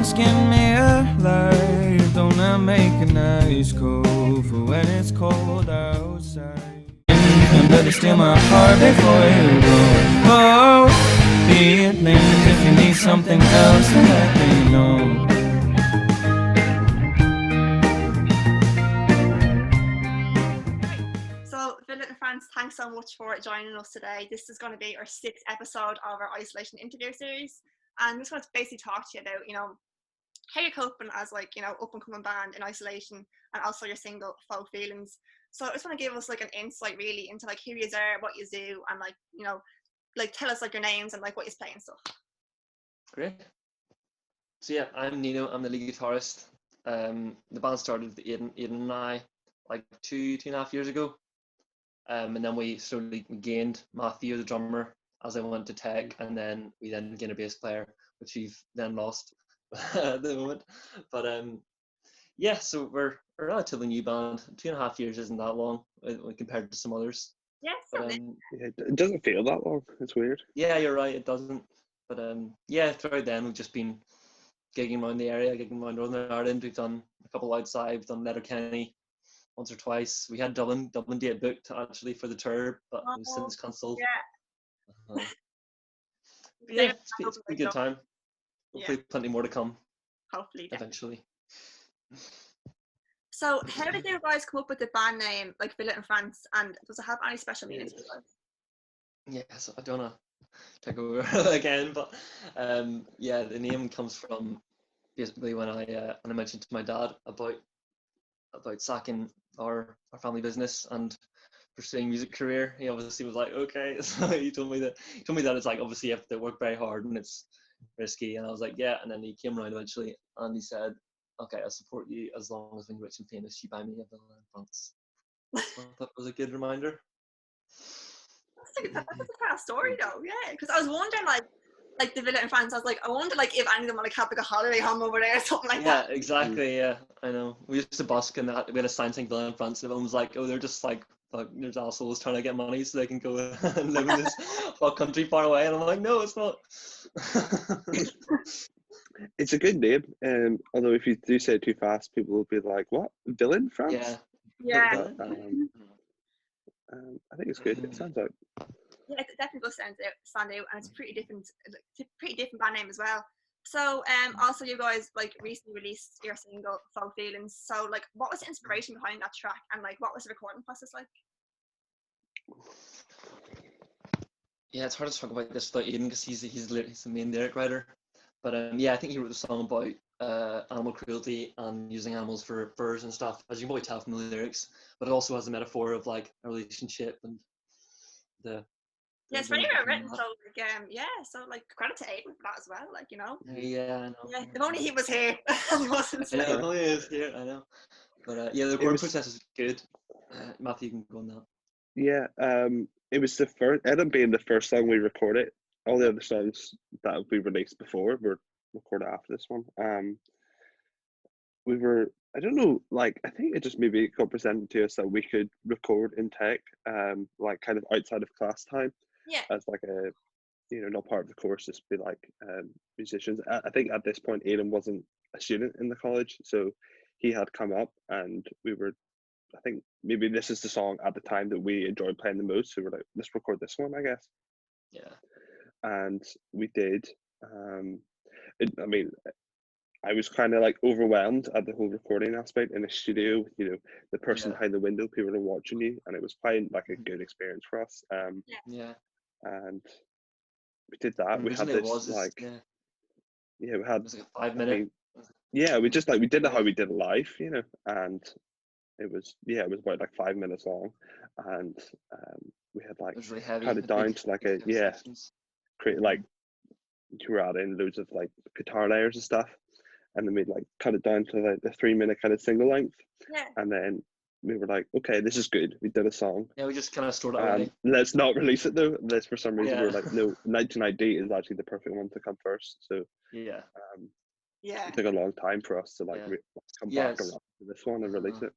asking me alive. Don't I make a nice coat for when it's cold outside? And better steal my heart before you go. Oh, feelings, if you need something else, then let me know. So, Philip and France, thanks so much for joining us today. This is going to be our 6th episode of our isolation interview series, and we just want to basically talk to you about, how you're coping as up and coming band in isolation, and also your single Faux Feelings. So, I just want to give us an insight really into who you are, what you do, and tell us your names and what you play and stuff. Great. So yeah, I'm Nino. I'm the lead guitarist. The band started with Aidan and I 2.5 years ago. And then we slowly gained Matthew, the drummer, as I went to tech, and then we gained a bass player, which we've then lost at the moment. But yeah, so we're a relatively new band. 2.5 years isn't that long when compared to some others. Yeah, But, it doesn't feel that long. It's weird. Yeah, you're right. It doesn't. But yeah, throughout then we've just been gigging around the area, gigging around Northern Ireland. We've done a couple outside. We've done Letterkenny once or twice. We had Dublin date booked actually for the tour, but it was since cancelled. Yeah. Yeah, it's been a good time. Hopefully, plenty more to come. Hopefully, eventually. So, how did you guys come up with the band name, Philip and France, and does it have any special meaning to you guys? Yeah, so I don't want to take over again, but yeah, the name comes from basically when I mentioned to my dad about sacking our family business and pursuing music career. He obviously was like, okay. So he told me that it's obviously you have to work very hard and it's risky, and I was like, yeah. And then he came around eventually and he said, okay, I'll support you as long as when you're rich and famous you buy me a villa in France. So I thought it was a good reminder. That's a kind of story though, yeah, because I was wondering the villa in France, I was I wonder if any of them have a holiday home over there or something like that. Yeah, exactly. Yeah, I know. We used to busk and we had a sign saying villa in France, and everyone was like, oh, they're just there's assholes trying to get money so they can go and live in this hot country far away. And I'm like, no, it's not. It's a good name. Although if you do say it too fast, people will be like, what? Villain France? Yeah. I think it's good. It sounds out. Yeah, it definitely does stand out, and it's a pretty different band name as well. So, also you guys recently released your single "Faux Feelings." So, what was the inspiration behind that track, and what was the recording process like? Yeah, it's hard to talk about this without Aidan because he's the main lyric writer. But yeah, I think he wrote the song about animal cruelty and using animals for furs and stuff, as you can probably tell from the lyrics. But it also has a metaphor of a relationship and the. Yeah, it's very well written. So so credit to Aidan for that as well. Yeah, I know. Yeah, if only he was here. I know, if only he was here. I know. But yeah, the recording process is good. Matthew, you can go on that. Yeah, it was the first. Aidan being the first song we recorded. All the other songs that we released before were recorded after this one. We were. I don't know. I think it just maybe got presented to us that we could record in tech, kind of outside of class time. Yeah. As a, not part of the course, just be musicians. I think at this point Aidan wasn't a student in the college, so he had come up and we were, I think maybe this is the song at the time that we enjoyed playing the most, so we're like, let's record this one, I guess. Yeah. And we did. I was kind of overwhelmed at the whole recording aspect in the studio with, the person behind the window, people are watching you, and it was quite a good experience for us. Yeah. And we did that. We had Originally this we had it was 5 minutes. We just we did it how we did it live, and it was about 5 minutes long, and we had it was really heavy, cut it down to create you were adding loads of guitar layers and stuff, and then we'd cut it down to the 3 minute kind of single length, and then we were like, okay, this is good. We did a song. Yeah, we just kind of stored it away. Let's not release it though. This for some reason we were like, no, 1990 is actually the perfect one to come first. So yeah, it took a long time for us to come back around to this one and release it.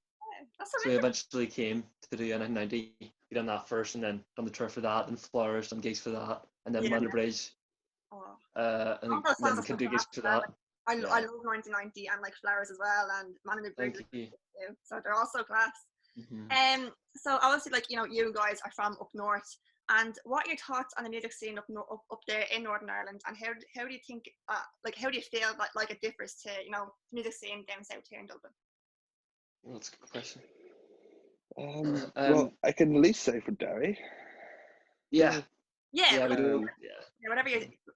So we eventually came to do 1990. We done that first, and then done the tour for that, and Flowers, done gigs for that, and then Manor Bridge. And then we could do gigs for that. I Yeah. love 1990 and like Flowers as well, and Man in the Bridge Thank you. too. So they're also class. Mhm. So obviously, like, you know, you guys are from up north, and what are your thoughts on the music scene up there in Northern Ireland, and how do you think, like, how do you feel like it differs to, you know, music scene down south here in Dublin? Well, that's a good question. Well, I can at least say for Derry. Yeah, Yeah, yeah, like, we do. Um, yeah,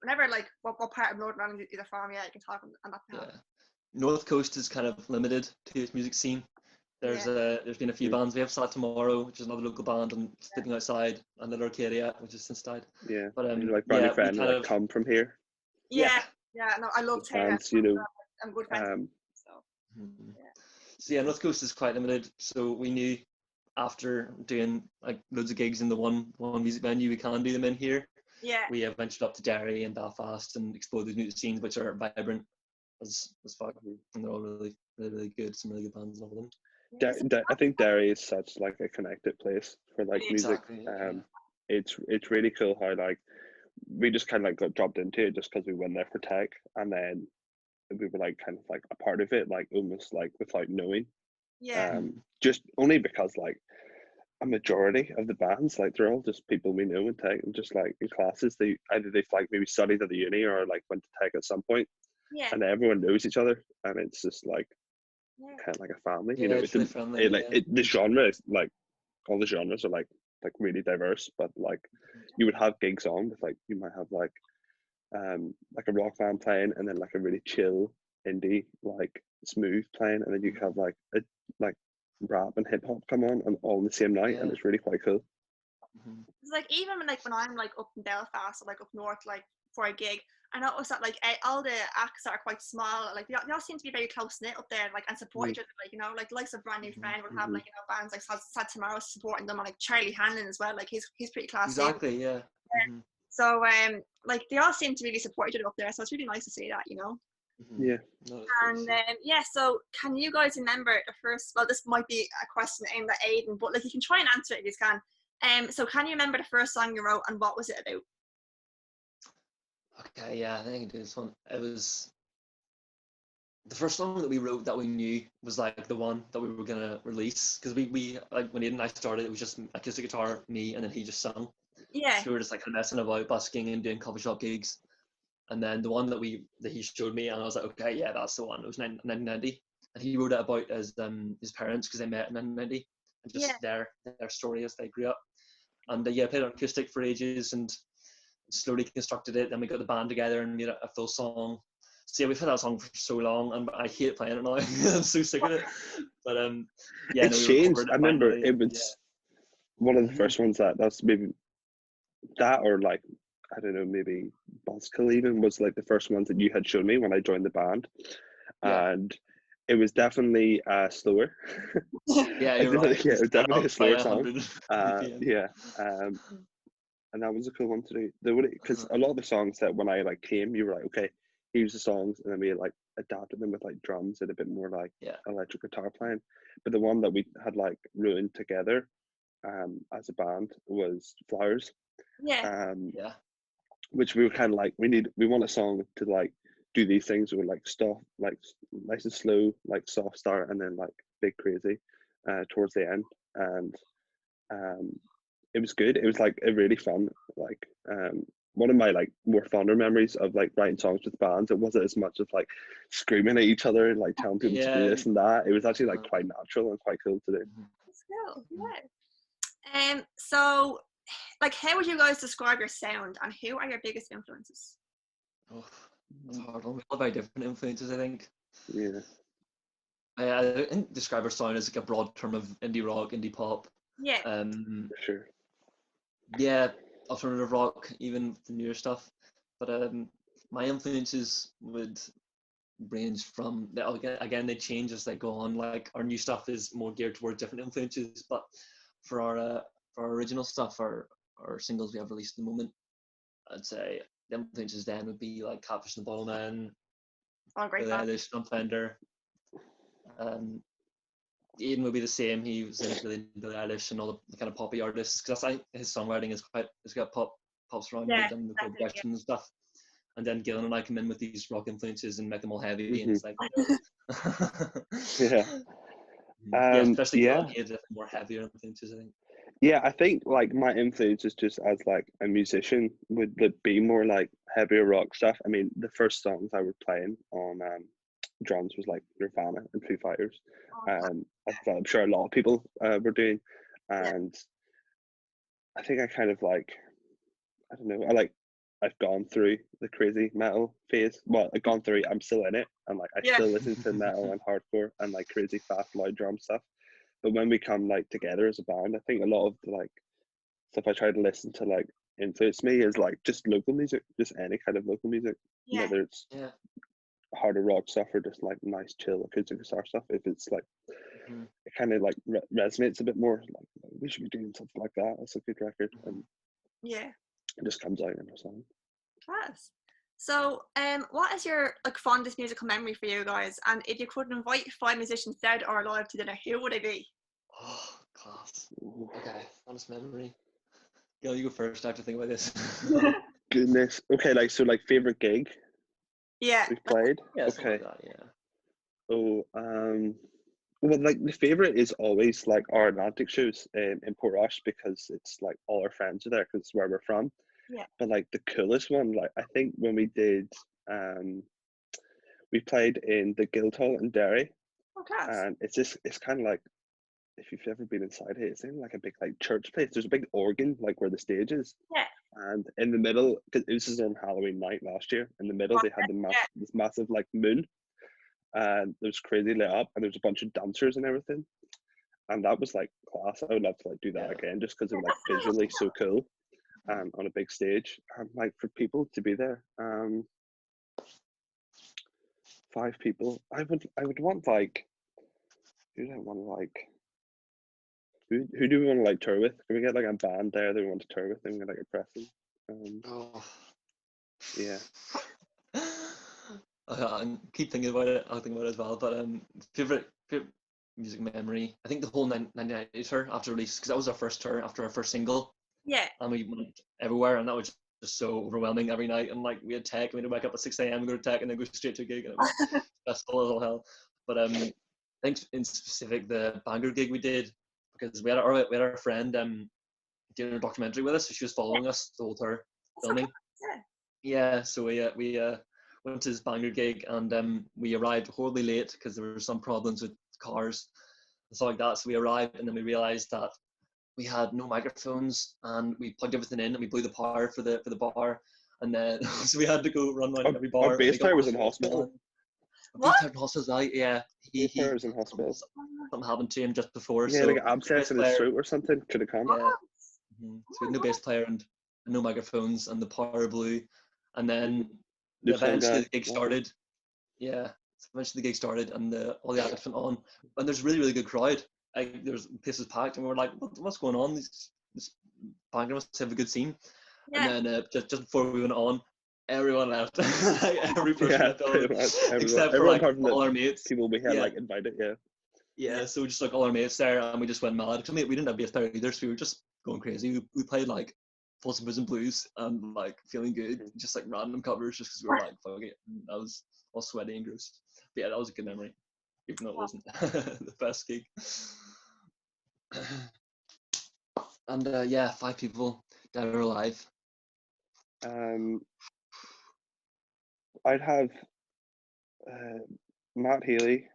whenever like what part of Northern Ireland you're from, yeah, you can talk on that behalf. Yeah. North Coast is kind of limited to its music scene. Yeah, There's been a few Mm. bands. We have Sad Tomorrow, which is another local band, and Sleeping Outside, and Little Arcadia, which has since died. yeah, But and like Brand New yeah, we Friend, kind like of come from here. yeah, yeah. No, I love Taylor. Bands, you know. I'm good friends with Um, him, so Mhm. yeah. So yeah, North Coast is quite limited. So we knew after doing like loads of gigs in the one music venue we can do them in here, Yeah, we have ventured up to Derry and Belfast and explored those new scenes which are vibrant as fuck, and they're all really good. Some really good bands and all of them. yeah, so, I think Derry is such like a connected place for like music. Exactly. Yeah. It's really cool how like we just kind of like got dropped into it just because we went there for tech, and then we were like kind of like a part of it, like almost like without knowing. yeah, Just only because like a majority of the bands, like they're all just people we know in tech, and just like in classes, they either they've like maybe studied at the uni or like went to tech at some point, yeah, and everyone knows each other, and it's just like yeah, kind of like a family, you Yeah, know. it's really friendly. Yeah. The genre is like all the genres are like really diverse, but like you would have gigs on with like you might have like a rock band playing, and then like a really chill indie like smooth playing, and then you have like a like rap and hip hop come on all in the same night, and Yeah. it's really quite cool. Mhm. It's like even like when I'm like up in Belfast or like up north, like for a gig, I notice that like all the acts are quite small. Like they all seem to be very close knit up there, like, and support each other. Like, you know, like the likes of Brand New Friend will have like, you know, bands like Sad Tomorrow supporting them, and like Charlie Hanlon as well. Like he's pretty class too. Exactly. Yeah. Mhm. So like they all seem to really support each other up there. So it's really nice to see that, you know. Mhm. Yeah. No, it's great to And see. yeah, so can you guys remember the first? Well, this might be a question aimed at Aidan, but like you can try and answer it if you can. So can you remember the first song you wrote, and what was it about? Okay, yeah, I think I can do this one. It was the first song that we wrote that we knew was like the one that we were gonna release, because we like when Aidan and I started, it was just acoustic guitar, me, and then he just sung. Yeah, So we were just like kind of messing about, busking and doing coffee shop gigs. And then the one that he showed me, and I was like, okay, yeah, that's the one. It was 1990, and he wrote it about his parents because they met in 1990, and yeah, just their story as they grew up. And yeah, played on acoustic for ages and slowly constructed it. Then we got the band together and made a full song. So yeah, we've had that song for so long, and I hate playing it now. I'm so sick of it. But yeah, no, It's we changed. recorded I it remember finally. it Yeah. was one of the Mhm. first ones that's maybe that, or like I don't know, maybe Buzzkill even was like the first ones that you had shown me when I joined the band, Yeah. and it was definitely slower. Yeah, I you're feel right. like, yeah, it was Set definitely a up by slower song. 100 BPM. Yeah, and that was a cool one to do. Because Uh-huh. a lot of the songs that when I like came, you were like, okay, here's the songs, and then we like adapted them with like drums and a bit more like Yeah. electric guitar playing. But the one that we had like ruined together, as a band was Flowers, yeah, um, Yeah. which we were kind of like we want a song to like do these things with like stuff like nice and slow, like soft start, and then like big crazy, towards the end, and um it was good. It was like a really fun, like one of my like more fonder memories of like writing songs with bands. It wasn't as much of like screaming at each other and like telling people to do Yeah. this and that. It was actually like Uh, quite natural and quite cool to do. mhm. that's cool. Mhm. Yeah. So like, how would you guys describe your sound, and who are your biggest influences? Oh, that's a hard one. We all have very different influences, I think. Yeah, I think describe our sound as like a broad term of indie rock, indie pop. Yeah, Um, for sure. yeah, alternative rock, even the newer stuff. But my influences would range from again they change as they go on. Like our new stuff is more geared towards different influences, but for our original stuff, our singles we have released at the moment, I'd say the influences then would be like Catfish and the Bottlemen, all great Billie band. Eilish, John Fender. Um, Aidan would be the same. He was really into Billie Eilish and all the kind of poppy artists, because I think his songwriting is quite, it's got pop surrounded Yeah, it and the exactly. Yeah, progression and stuff. and then Gillen and I come in with these rock influences and make them all heavy, and Mhm. it's like, Yeah. yeah, especially Yeah. Gillen hated more heavier influences, I think. Yeah, I think like my influences just as like a musician would be more like heavier rock stuff. I mean, the first songs I was playing on drums was like Nirvana and Foo Fighters. As I'm sure a lot of people were doing, Yeah. and I think I kind of like, I don't know, I've gone through the crazy metal phase. Well, I've gone through it, I'm still in it, and like I Yeah. still listen to metal and hardcore and like crazy fast loud drum stuff. But when we come like together as a band, I think a lot of the like stuff I try to listen to like influence me is like just local music, just any kind of local music, Yeah. whether it's Yeah. harder rock stuff or just like nice chill acoustic guitar stuff. If it's like it kind of like resonates a bit more, like we should be doing something like that. That's a good record, and Yeah. it just comes out in a song. Class. So, what is your like fondest musical memory for you guys? And if you could invite 5 musicians dead or alive to dinner, who would they be? Oh, class. Okay, honest memory. Gil, you go first. I have to think about this. Goodness. Okay, like so, like favorite gig Yeah. we've played. Yeah, something Okay. like that. Yeah. Oh, well, like the favorite is always like our Atlantic shows in Portrush because it's like all our friends are there because it's where we're from. Yeah. But like the coolest one, like I think when we did, we played in the Guildhall in Derry, Oh, class. and it's kind of like if you've ever been inside it, it's in like a big like church place. There's a big organ like where the stage is. Yeah. And in the middle, because this was on Halloween night last year, in the middle they had this massive like moon, and it was crazy lit up, and there was a bunch of dancers and everything, and that was like class. I would love to like do that again, just because it was like visually so cool, on a big stage, and like for people to be there. 5 people. I would want like who do I want to like who do we want to like tour with? Can we get like a band there that we want to tour with and we get like a pressing? Oh. Yeah. I keep thinking about it. I'll think about it as well. But favorite music memory. I think the whole 1998 tour after release, because that was our first tour after our first single, Yeah. and we went everywhere, and that was just so overwhelming every night. And like we had tech, we had to wake up at 6 a.m. and go to tech, and then go straight to a gig, and it was stressful as all hell. But I think in specific the Bangor gig we did, because we had our friend doing a documentary with us, so she was following us the whole tour filming. Yeah, so we went to this Bangor gig, and we arrived horribly late because there were some problems with cars and stuff like that. So we arrived, and then we realized that we had no microphones, and we plugged everything in, and we blew the power for the bar, and then so we had to go run around every bar. Our bass player was in hospital. What? Bass player in hospital, right? Yeah, Bass player was in hospital. Something happened to him just before. Yeah, so like an abscess in his throat or something. Could have come. Yeah. So we had no bass player and no microphones, and the power blew, and then eventually the gig started. Yeah, so eventually the gig started, and all the acts went on, and there's a really good crowd. Like there's places packed, and we were like, what's going on? This Bangor must have a good scene. Yeah. And then just before we went on, everyone left. Like, every person left, except for like all our mates. People we had like invited. Yeah, so just like all our mates there, and we just went mad. Cause we didn't have bass player either, so we were just going crazy. We played like Folsom Prison Blues and like Feeling Good, just like random covers, just because we were like, fuck it. And I was all sweaty and gross. But yeah, that was a good memory, even though it wasn't the best gig. And yeah, 5 people dead or alive. I'd have Matt Healy.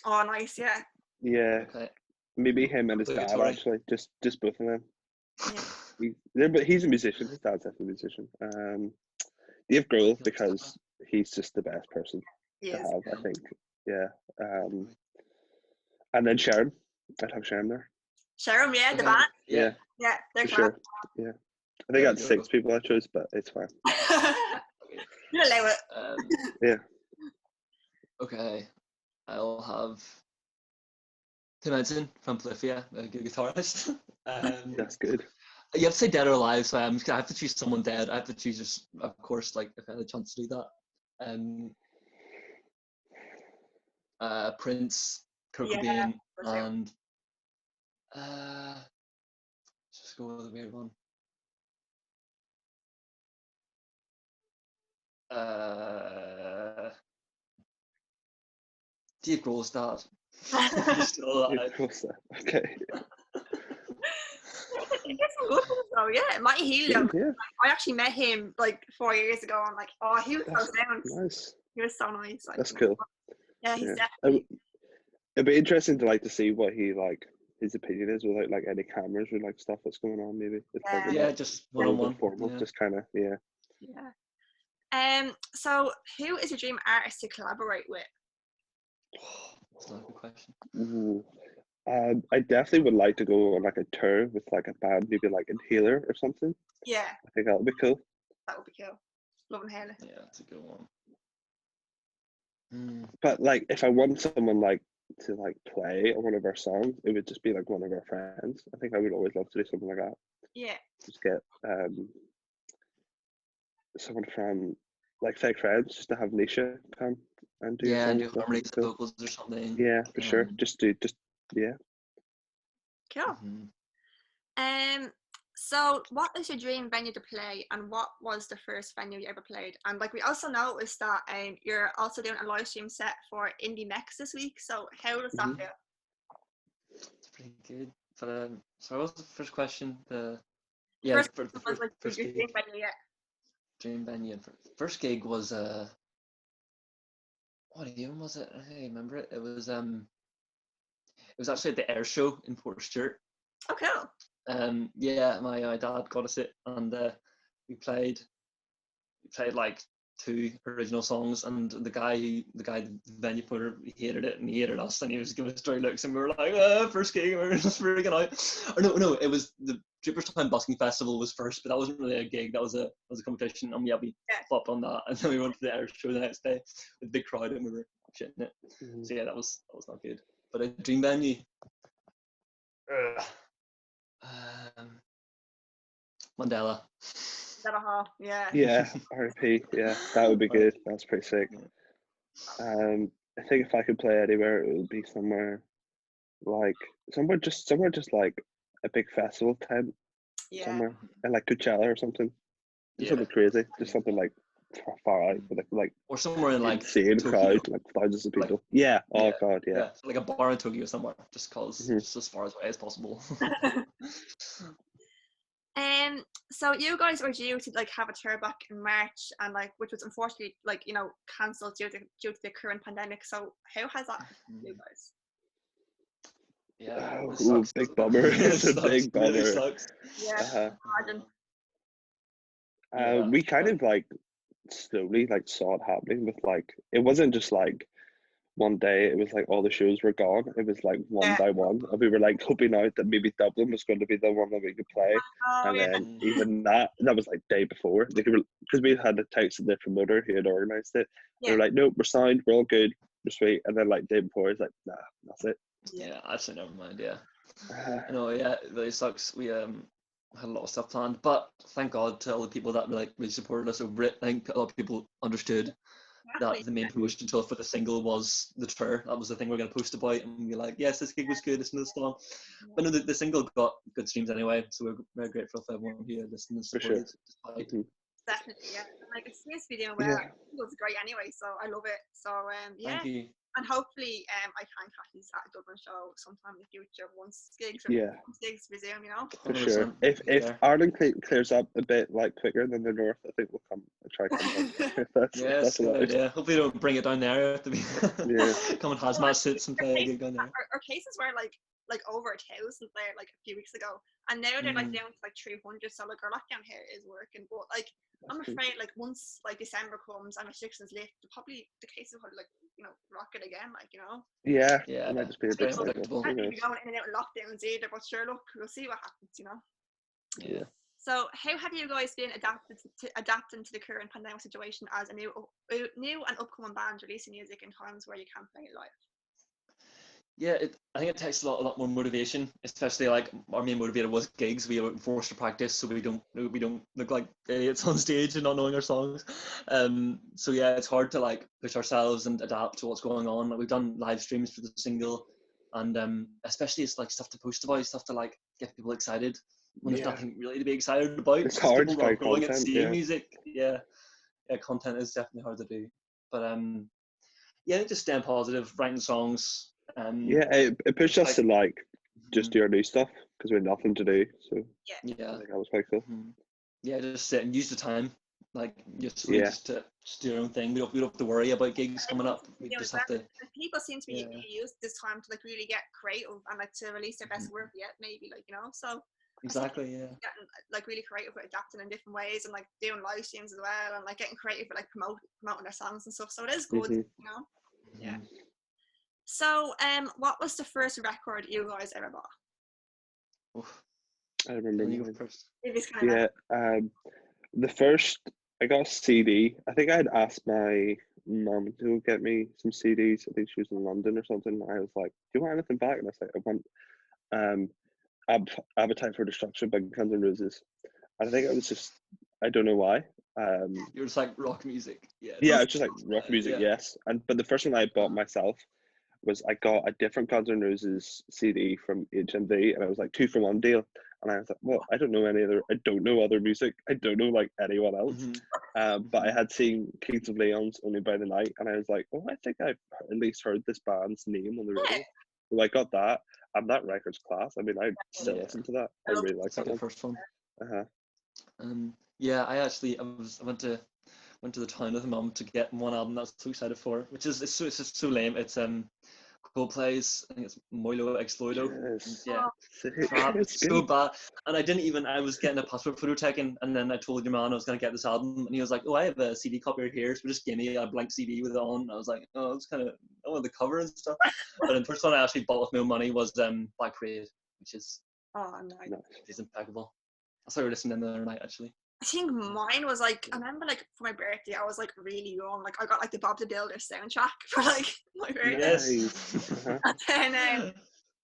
Oh, nice. Yeah. Yeah. Okay. Maybe him and his dad actually, just both of them. But he's a musician. His dad's definitely a musician. Dave Grohl, because he's just the best person to have, I think. Yeah. And then Sharon. I'd have Sharon there. Sharon, yeah, the band. Yeah, they're for sure. Yeah. I think that's 6 people I chose, but it's fine. You'll allow it. Yeah. Okay. I'll have Tim Edson from Polyphia, a good guitarist. That's good. You have to say dead or alive, so I have to choose someone dead. I have to choose, just, of course, like if I had a chance to do that. Prince, Kurt Cobain, and just go with a weird one. Dave Grohl's dad. He's still alive. Okay. He gets some good ones though, yeah. Matty Healy, Yeah. I actually met him like 4 years ago, and like, oh, he was so sound. Nice. He was so nice. Like, That's you know. cool. Yeah, he's Yeah. definitely. It'd be interesting to like to see what he like his opinion is without like any cameras or like stuff that's going on. Maybe it's probably Yeah, like, just a little bit one-on-one. formal, Yeah. just kind of Yeah. So who is your dream artist to collaborate with? That's not a good question. Ooh. I definitely would like to go on like a tour with like a band, maybe like Inhaler or something. Yeah, I think that would be cool. that would be cool. Love and Haley. Yeah, that's a good one. Mm. But like, if I want someone like to like play on one of our songs, it would just be like one of our friends. I think I would always love to do something like that. Yeah. Just get someone from like Fake Friends, just to have Nisha come and do a Yeah, song. and do That would be harmonies and cool. vocals or something. Yeah, for sure. Just yeah. Cool. Mhm. So what is your dream venue to play, and what was the first venue you ever played? And like, we also noticed that you're also doing a live stream set for Indie Mex this week. So how does that Mhm. feel? It's pretty good. But so what was the first question? The First for the was like first your gig, dream venue, yeah. dream venue. First gig was what even was it? I don't remember it. It was actually at the air show in Port Stewart. Oh, cool. Yeah, my dad got us it, and we played like 2 original songs, and the venue putter, he hated it and he hated us, and he was giving us dry looks, and we were like, first gig, and we were just freaking out. Or no, it was the Draperstown Busking Festival was first, but that wasn't really a gig. That was a competition, and yeah, we flopped on that, and then we went to the air show the next day with a big crowd, and we were shitting it. Mhm. So yeah, that was not good. But a dream venue. Mandela. Yeah. Yeah, RP. Yeah, that would be good. That's pretty sick. I think if I could play anywhere, it would be somewhere just like a big festival tent Yeah. somewhere, and like Coachella or something. Just Yeah. something crazy. Just something like far out with like Or somewhere in like insane Tokyo. crowd, like thousands of people. Yeah. Oh Yeah, god. Yeah. so like a bar in Tokyo somewhere, just cause Mhm. just as far away as possible. So you guys were due to like have a tour back in March, and like, which was unfortunately like, you know, cancelled due to the current pandemic. So how has that affected you guys? Yeah, Oh, it ooh, sucks. big bummer. It It's a sucks. big It really bummer. sucks. Yeah, imagine. Yeah, We kind of like slowly like saw it happening with like, it wasn't just like one day, it was like all the shows were gone. It was like one Yeah. by one, and we were like hoping out that maybe Dublin was going to be the one that we could play. Oh, And yeah. then even that was like day before, because we had the text of the promoter who had organized it. They were like, nope, we're signed, we're all good, we're sweet. And then like day before, it's like, nah, that's it. yeah. Actually, never mind. Yeah, Uh, I know. Yeah, it really sucks. We had a lot of stuff planned, but thank God to all the people that like really supported us over it. I think a lot of people understood that the main promotion tool for the single was the tour. That was the thing we are going to post about, and be like, yes, this gig was good, listen to the song. But no, the single got good streams anyway, so we're very grateful for everyone who listened and For sure. supported. Despite. mhm. Definitely, yeah. And, like, it seems to be doing well. Yeah. It was great anyway, so I love it. So yeah. Thank you. And hopefully I can catch these at a Dublin show sometime in the future once gigs resume, you know. For 100%. sure. If Ireland clears up a bit like quicker than the north, I think we'll come and try come back. If Yeah, that's it's a good allowed. idea. Hopefully, don't bring it down there. Have to be Yeah. come in hazmat suits and play a gig down there. Our cases were like over 1,000 there like a few weeks ago, and now they're like down to like 300. So like our lockdown here is working, but like I'm afraid like once like December comes and restrictions lift, probably the cases will like, you know, rocket again, like, you know. Yeah. Yeah, It might just be a it's bit very cycle. unpredictable. Can't be going in and out of lockdowns either, but sure, look, we'll see what happens, you know. Yeah. So how have you guys been adapting to the current pandemic situation as a new and upcoming band releasing music in times where you can't play it live? Yeah, I think it takes a lot more motivation, especially like our main motivator was gigs. We were forced to practice, so we don't look like idiots on stage and not knowing our songs. So yeah, it's hard to like push ourselves and adapt to what's going on. Like, we've done live streams for the single, and especially it's like stuff to post about, stuff to like get people excited when there's nothing really to be excited about. It's because hard to people find aren't going and content, seeing yeah. music. Yeah, content is definitely hard to do. But yeah, I think just staying positive, writing songs. Yeah, it pushed us to like just do our new stuff because we had nothing to do. So yeah, I think that was quite cool. Yeah, just sit and use the time, like just Yeah. just to do your own thing. We don't have to worry about gigs coming up. We Yeah, just have to. people seem to be Yeah. use this time to like really get creative and like to release their best work yet, maybe, like, you know. So Exactly, yeah. getting like really creative with adapting in different ways and like doing live streams as well, and like getting creative with like promoting their songs and stuff. So it is good, you know. Yeah. So what was the first record you guys ever bought? Oof. I remember. You go first. Yeah, the first I got a CD. I think I'd asked my mum to get me some CDs. I think she was in London or something. I was like, "Do you want anything back?" And I was like, "I want Appetite for Destruction by Guns N' Roses." And I think it was just, I don't know why. You're just like rock music. Yeah. Yeah, it's just like rock music, yeah. yes. But the first one I bought myself was I got a different Guns N' Roses CD from HMV, and it was like 2-for-1 deal. And I was like, well, I don't know other music. I don't know like anyone else. But I had seen Kings of Leon's Only by the Night, and I was like, oh, I think I've at least heard this band's name on the radio. So I got that, and that record's class. I mean, I still listen to that. I really like that the one. first one. Yeah, I actually I went to the town with mum to get one album that I was so excited for, which is it's just so lame. It's Coldplay's, I think it's Moilo Explodo. Yes. Yeah, It's so good. bad. And I was getting a passport photo taken, and then I told your man I was gonna get this album, and he was like, "Oh, I have a CD copy right here, so just give me a blank CD with it on." And I was like, "Oh, it's kind of I want the cover and stuff." But the first one I actually bought with my own money was Black Parade, which is is impeccable. I started listening the other night actually. I think mine was like, I remember like for my birthday I was like really young, like I got like the Bob the Builder soundtrack for like my birthday. Yes.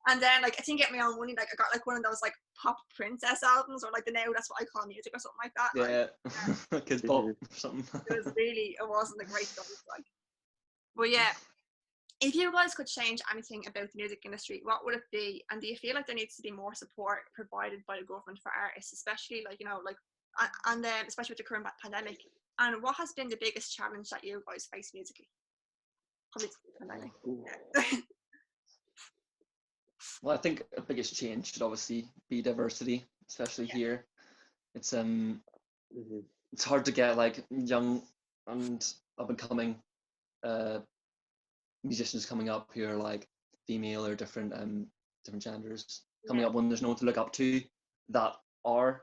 And then like I didn't get my own money, like I got like one of those like pop princess albums, or like the Now That's What I Call Music or something like that. Yeah, Kids Pop or something. It wasn't a great choice, like. But yeah, if you guys could change anything about the music industry, what would it be? And do you feel like there needs to be more support provided by the government for artists, especially like, you know, like, and especially with the current pandemic? And what has been the biggest challenge that you guys face musically? Probably the pandemic. Well, I think the biggest change should obviously be diversity, especially here. It's it's hard to get like young and up and coming musicians coming up who are like female or different genders coming up when there's no one to look up to that are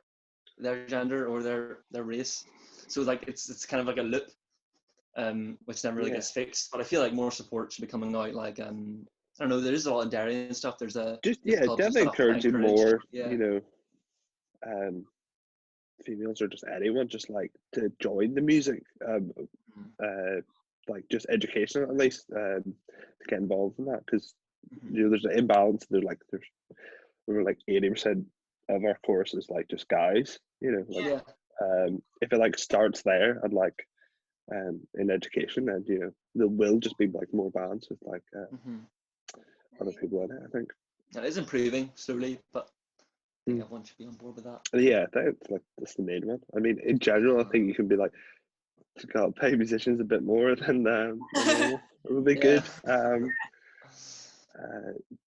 their gender or their race. So like it's kind of like a loop which never really gets fixed. But I feel like more support should be coming out, like I don't know, there's a lot of Derry and stuff. There's definitely encouraging more, you know, females or just anyone just like to join the music, like just education at least, to get involved in that, because you know there's an imbalance. There's over like 80% of our course is like just guys, you know, like if it like starts there and like in education, and you know there will just be like more bands with like other people in it. I think it is improving slowly, but I think everyone should be on board with that. Yeah, that's the main one. I mean, in general, I think you can be like, God, pay musicians a bit more than normal. It would be good.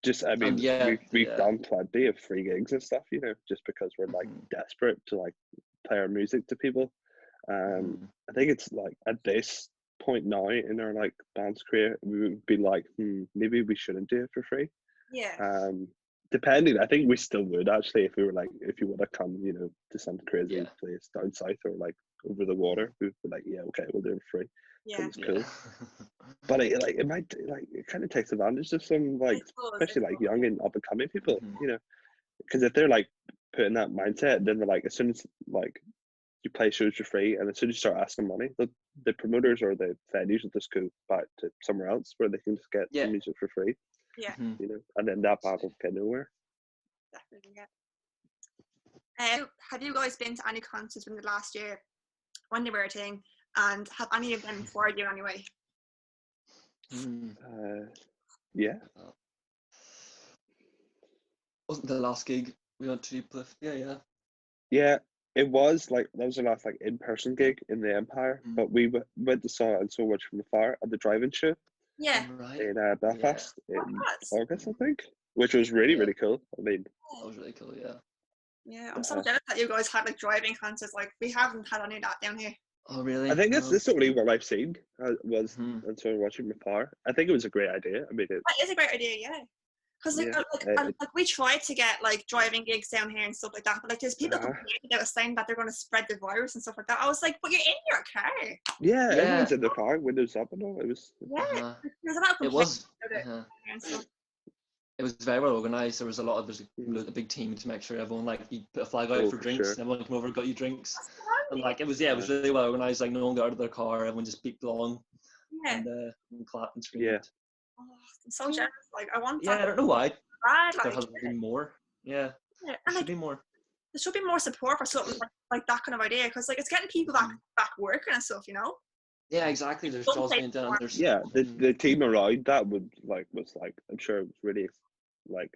Just, I mean, we've done plenty of free gigs and stuff, you know, just because we're like desperate to like play our music to people. I think it's like at this point now in our like band's career, we would be like, maybe we shouldn't do it for free. Yeah. Depending, I think we still would actually, if we were like, if you would have come, you know, to some crazy place down south or like over the water, we'd be like, yeah, okay, we'll do it for free. Yeah, it's cool. But it might like it kind of takes advantage of some like, especially like young and up and coming people, you know, because if they're like putting that mindset, then they're like, as soon as like you play shows for free, and as soon as you start asking money, the promoters or the venues will just go back to somewhere else where they can just get the music for free. Yeah. You know, and then that band will get nowhere. Definitely, yeah. Have you guys been to any concerts in the last year when they were a thing, and have any of them inspired you anyway? Yeah. Wasn't the last gig we went to Pliff? Yeah. Yeah, It was like that was the last like in-person gig in the Empire, Mm. but we went to saw and so much from afar at the drive-in show Yeah. Right. in Yeah. Belfast Oh, in that's- August, I think, which was really Yeah. really cool. I mean, That was really cool. Yeah. Yeah, I'm so jealous that you guys had like driving concerts. Like we haven't had any of that down here. Oh really? I think this No. this is the only one I've seen was Mhm. and so watching from afar. I think it was a great idea. I mean, it, That is a great idea, yeah. Because like, Yeah, like we tried to get like driving gigs down here and stuff like that, but like there's people Uh-huh. complaining that was saying that they're going to spread the virus and stuff like that. I was like, but you're in your car. yeah, Yeah. everyone's in the car, windows up and all. It was Yeah, Uh-huh. there's a lot of It complaints was. about it Uh-huh. and stuff. It was very well organized. There was Mm. a big team to make sure everyone like you put a flag out Oh, for for drinks, sure. and everyone came over and got you drinks. That's And handy. like it was really well organized. Like no one got out of their car. Everyone just beeped along Yeah. and clapped and screamed. Yeah. Oh, I'm so jealous. Like I want Yeah, I that don't know why bad. there Like, hasn't been more. Yeah, yeah. there And should like be more. there should be more support for something like that kind of idea because like it's getting people back working and stuff, you know. Yeah, exactly. There's Don't jobs take being done. more. There's Yeah, the team around that was like I'm sure it was really like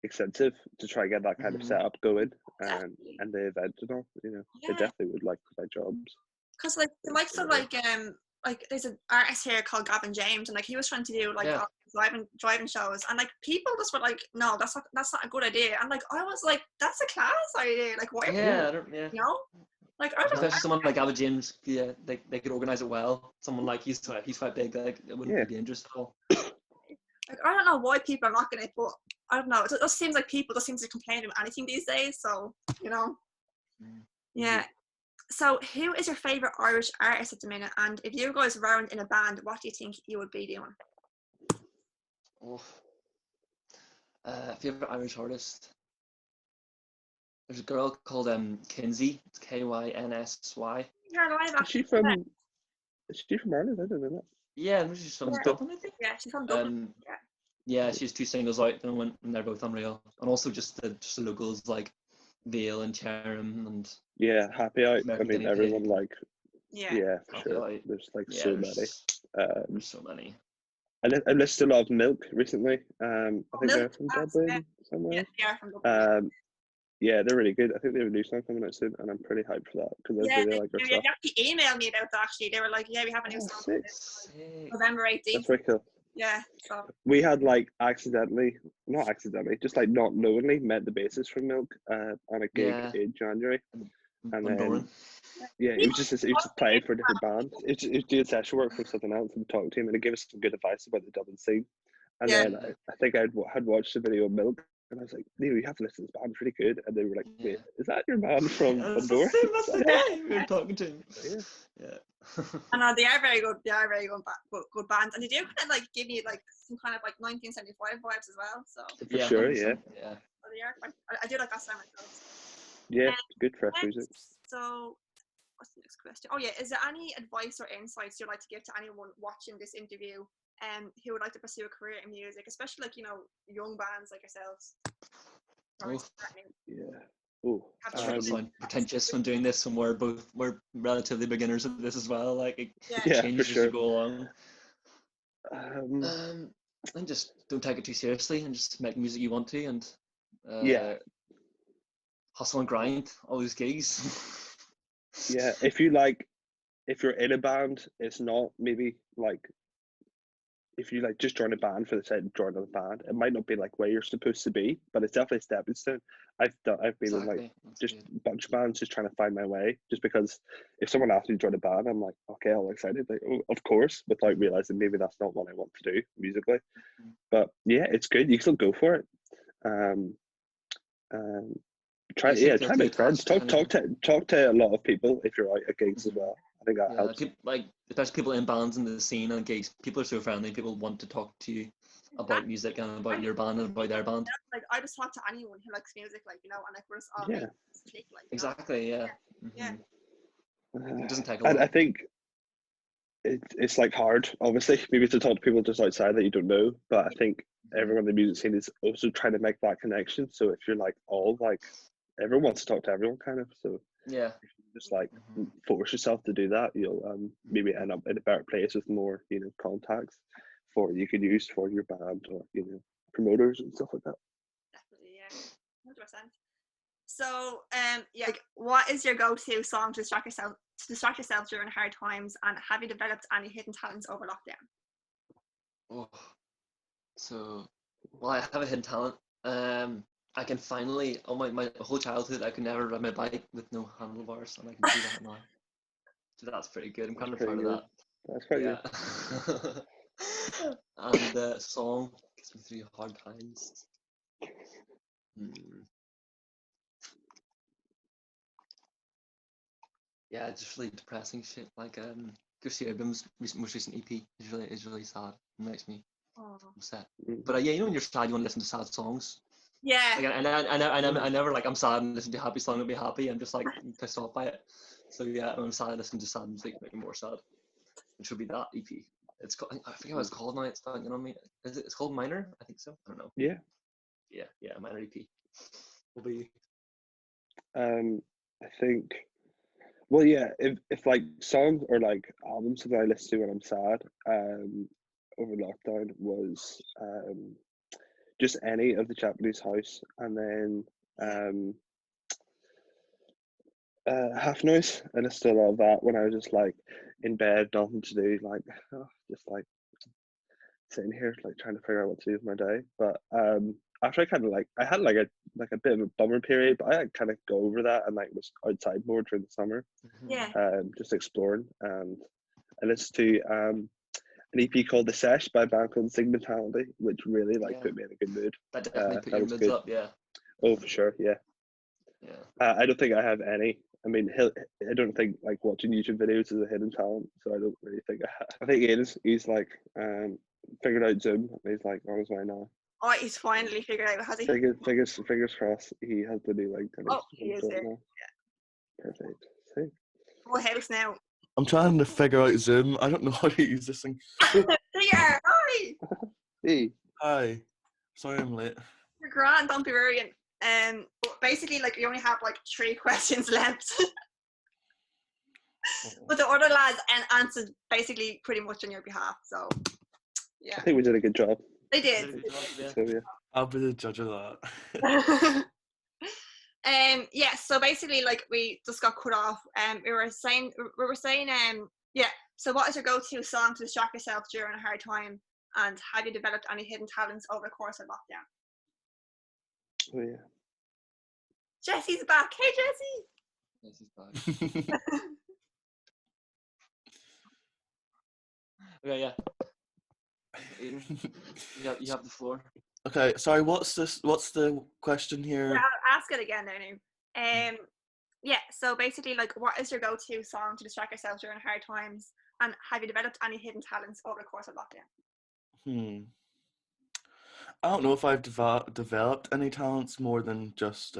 extensive to try and get that kind of Mhm. setup going Definitely. and the event and all. You know, Yeah. it definitely would like provide jobs. Because like the likes of like there's an artist here called Gavin James and like he was trying to do like Yeah. driving shows and like people just were like, no, that's not a good idea. And like I was like, that's a class idea. Like why are yeah, I don't, yeah. you know? Like I don't Especially someone like Gavin James, yeah, they could organize it well. Someone like he's quite big, like it wouldn't Yeah. be dangerous at all. like I don't know why people are knocking it, but I don't know. It just seems like people just seem to complain about anything these days. So, you know. Mm. Yeah. So who is your favourite Irish artist at the minute? And if you guys were in a band, what do you think you would be doing? Oh. Favorite Irish artist. There's a girl called Kinsey. It's Kynsy. Yeah, no, I've Is actually she from Ireland? I don't know that. Yeah, she's from Yeah. Dublin, I think. yeah, she's from Dublin. Um, yeah, she has 2 singles out and they're both unreal. And also just the locals like Vale and Cherham and Yeah, Happy Out. I American mean, Guinea everyone Pig. like Yeah. yeah, for Happy sure. Out. There's like Yeah, so many. there's so many. I listened to a lot of Milk recently. I think Milk, they're from that's Dublin somewhere. Yeah, they are from Dublin. Yeah, they're really good. I think they have a new song coming out soon, and I'm pretty hyped for that because I Yeah, really like their they stuff. actually emailed me about that actually. They were like, yeah, we have a new Oh, song sick. Sick. November 18th. That's very cool. Yeah. So We had like not accidentally, just like not knowingly met the bassist from Milk on a gig Yeah. in January. And then Doran. yeah, he was just playing for a different band. He was doing session work for something else and talking to him, and he gave us some good advice about the Dublin scene. And Yeah. then I think I had watched the video of Milk, and I was like, "Neil, you have to listen to this band; it's really good." And they were like, "Wait, is that your man from That's Bundoran?" that's the guy we were talking to him. Yeah. Yeah. I know they are very good. They are very good bands, and they do kind of like give you like some kind of like 1975 vibes as well. So For sure, yeah. 100%, yeah. they are quite. I do like that sound myself. Yeah, good fresh music. So what's the next question? Oh yeah, is there any advice or insights you'd like to give to anyone watching this interview who would like to pursue a career in music, especially like young bands like yourselves? Oh. Yeah. Oh, Have Trying to sound pretentious when doing this, and we're relatively beginners at this as well. Like it yeah, for changes as sure. you go along. Um, And just don't take it too seriously, and just make music you want to, and Yeah. hustle and grind all these gigs. yeah, if you're in a band, it's not maybe like if you like just join a band for the sake of joining a band, it might not be like where you're supposed to be, but it's definitely a stepping stone. I've been in like Exactly. That's just good. a bunch of bands just trying to find my way. Just because if someone asks me to join a band, I'm like, okay, all excited, like, oh, of course, without realizing maybe that's not what I want to do musically. But yeah, it's good. You can still go for it. Try Yeah, try feel make friends. attached to Talk to a lot of people if you're out at gigs as well. I think that Yeah, helps. like especially people in bands in the scene and gigs. People are so friendly. People want to talk to you about music and about your band and about their band. Like I just talk to anyone who likes music, like and like we're just all Yeah. click, like Exactly. Yeah. Yeah. It doesn't take a lot. I think it's like hard, obviously, maybe to talk to people just outside that you don't know. But I think everyone in the music scene is also trying to make that connection. So if you're like all like everyone wants to talk to everyone, kind of. So Yeah. if you just like force yourself to do that, you'll maybe end up in a better place with more contacts you can use for your band or promoters and stuff like that. Definitely, yeah, 100%. So, yeah, like, what is your go-to song to distract yourself during hard times? And have you developed any hidden talents over lockdown? Oh, so well, I have a hidden talent. I can finally, on my whole childhood, I could never ride my bike with no handlebars, and I can do that now. So that's pretty good. I'm kind of proud of that. That's quite Yeah. good. And song gets me through hard times. Yeah, it's just really depressing shit. Like Jessie Abrams' most recent EP is really sad. It makes me upset. But yeah, you know when you're sad, you want to listen to sad songs. Yeah. Like, I never like I'm sad and listen to a happy song and be happy. I'm just like pissed off by it. So yeah, when I'm sad, I listen to sad music, make me more sad. It should be that EP. It's called, I forget what it's called now. It's not, you know what I mean? It's called Minor? I think so. I don't know. Yeah. Yeah, Minor EP. Will be. I think. Well, yeah. If like songs or like albums that I listen to when I'm sad, over lockdown was just any of the Japanese House, and then Half Noise. I listened to a lot of that when I was just like in bed, nothing to do, like just like sitting here like trying to figure out what to do with my day. But after I kind of like I had like a bit of a bummer period, but I kind of go over that and like was outside more during the summer, Yeah. just exploring. And I listened to an EP called The Sesh by a band called Signatality, which really like put me in a good mood. That definitely put your moods good. up, yeah. Oh, for sure, yeah. I don't think I have any. I mean, I don't think like watching YouTube videos is a hidden talent, so I don't really think I have. I think he's like figured out Zoom, and he's like on his way now. Oh, he's finally figured out, has he? Fingers crossed. He has the new like. He is there. Now. Yeah. Perfect. See. What house now? I'm trying to figure out Zoom. I don't know how to use this thing. There you are. Hi. Hey. Hi. Sorry I'm late. You're grand. Don't be worrying. But basically, like, you only have like 3 questions left. But the other lads answered basically pretty much on your behalf. So, yeah. I think we did a good job. They did. So, yeah. I'll be the judge of that. Yeah, so basically, like, we just got cut off. We were saying, yeah. So, what is your go-to song to distract yourself during a hard time? And have you developed any hidden talents over the course of lockdown? Oh yeah. Jessie's back. Hey, Jessie. Jesse's back. Okay, yeah. Aidan, you have the floor. Okay, sorry, what's the question here? Yeah, I'll ask it again now. Yeah, so basically, like, what is your go-to song to distract yourself during hard times? And have you developed any hidden talents over the course of lockdown? I don't know if I've developed any talents more than just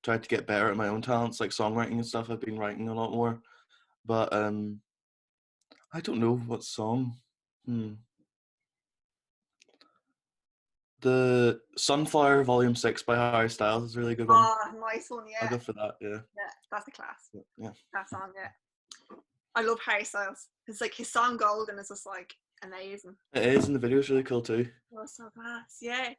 tried to get better at my own talents, like songwriting and stuff. I've been writing a lot more, but I don't know what song. The Sunflower Volume 6 by Harry Styles is a really good one. Oh, nice one, yeah. I'll go for that, yeah. Yeah, that's the class. Yeah. That song, yeah. I love Harry Styles. It's like his song Golden is just like amazing. It is, and the video's really cool too. Oh, so class, yeah.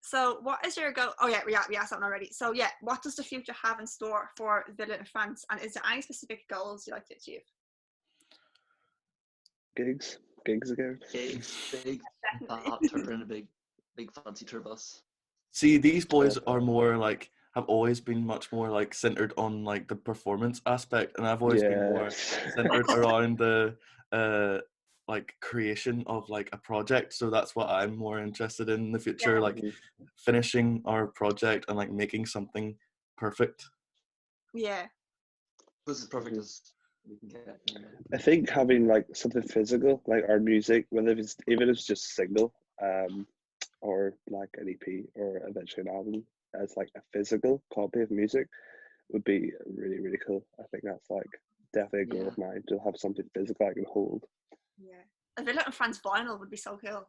So what is your oh yeah, we asked that one already. So yeah, what does the future have in store for Villa in France, and is there any specific goals you'd like to achieve? Gigs again. Gigs, big tour in a big fancy tour bus. See, these boys are more like, have always been much more like centered on like the performance aspect, and I've always been more centered around the like creation of like a project. So that's what I'm more interested in the future, like finishing our project and like making something perfect. Yeah. This is perfect as we can get. I think having like something physical, like our music, whether it's even if it's just single, or like an EP or eventually an album, as like a physical copy of music, would be really, really cool. I think that's like definitely a goal of mine, to have something physical I can hold. Yeah, a Villa in France vinyl would be so cool.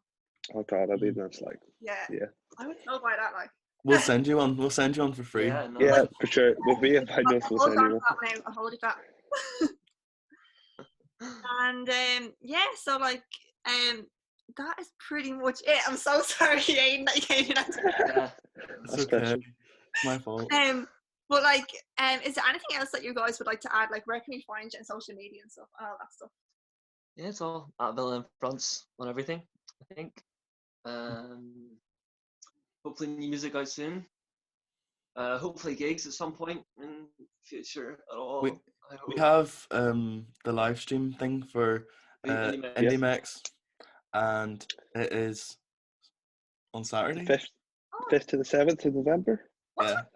Oh god, I mean that's like I would so buy that, like. We'll send you one. We'll send you one for free. Yeah, no. Yeah, for sure. We'll be if I know we'll send you one. I'll hold it back. And so like that is pretty much it. I'm so sorry, Aidan, that you came in. It's okay. my fault. But like, is there anything else that you guys would like to add? Like, where can we find you on social media and stuff, and all that stuff? Yeah, it's all at Villa and Fronts on everything, I think. Hopefully new music out soon. Hopefully gigs at some point in the future at all. We have the live stream thing for Indie Mix, and it is on Saturday. 5th to the 7th of November. What time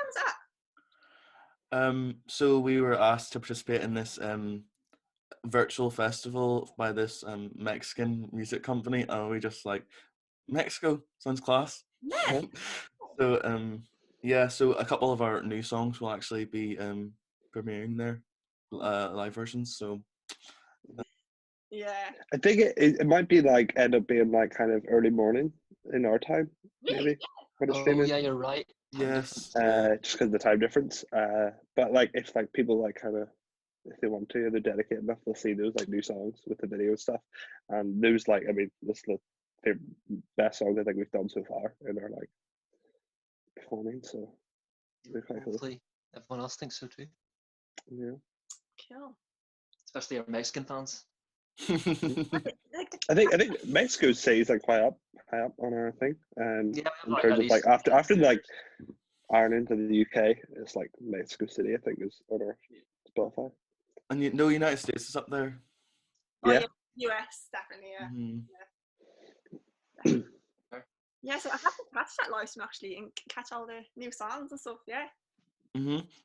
is that? So we were asked to participate in this virtual festival by this Mexican music company, and we just like, Mexico sounds class. Yeah. So so a couple of our new songs will actually be premiering there, live versions. So yeah, I think it might be like end up being like kind of early morning in our time, maybe. When it's streaming. Yeah, you're right. Yes. Just because of the time difference. But like if like people like kind of, if they want to, they're dedicated enough, they'll see those like new songs with the video stuff. And those like, I mean, this is the best song I think we've done so far in our like performing. So they're quite cool. Hopefully everyone else thinks so too. Yeah. cool. Especially our Mexican fans. I think Mexico stays like high up on our thing. Yeah, in terms of like after like Ireland and the UK, it's like Mexico City, I think, is on our Spotify. And United States is up there. Yeah. US definitely, yeah. Mm-hmm. Yeah, so I have to catch that live stream actually and catch all the new songs and stuff. Yeah.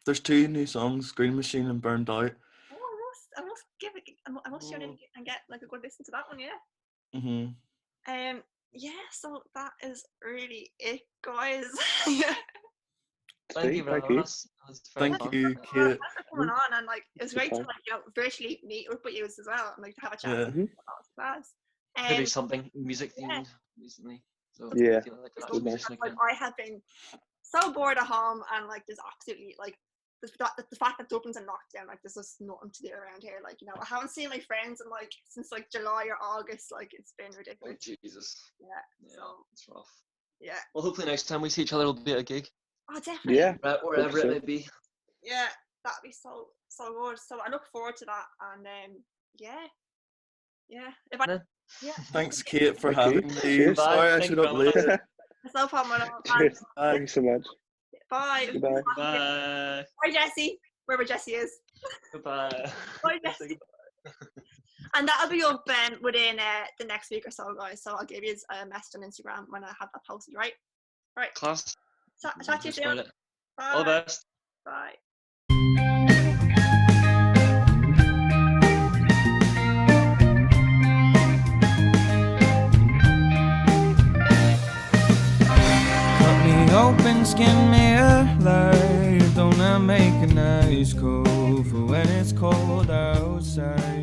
There's 2 new songs, Green Machine and Burned Out. Oh, I must give it. I must tune in and get like a good listen to that one. Yeah. Yeah. So that is really it, guys. Yeah. Thank you very much. Thank you, Kate. Thanks for coming on, and like it was great to like virtually meet up with you as well, and like to have a chat. Yeah. That was class. To do something music themed recently. So yeah. I have been so bored at home, and like there's absolutely like the fact that Dublin's in lockdown, like there's just nothing to do around here. Like, I haven't seen my friends in like since like July or August. Like it's been ridiculous. Oh Jesus. Yeah. So it's rough. Yeah. Well, hopefully next time we see each other, it'll be at a gig. Oh, definitely. Yeah. Wherever it may be. Yeah, that'd be so good. So I look forward to that, and yeah. Thanhanks, Kate, for having me. Cheers. Sorry, I should have late. It's no problem at all. Cheers. Thank you so much. Bye. Goodbye. Bye. Bye, Jessie. Wherever Jessie is. Goodbye. Bye, Jessie. And that'll be up within the next week or so, guys. So I'll give you a message on Instagram when I have that posted, right? All right. Class. Talk to you soon. Bye. All the best. Bye. Cut me open, skin me alive. Don't I make a nice coat for when it's cold outside?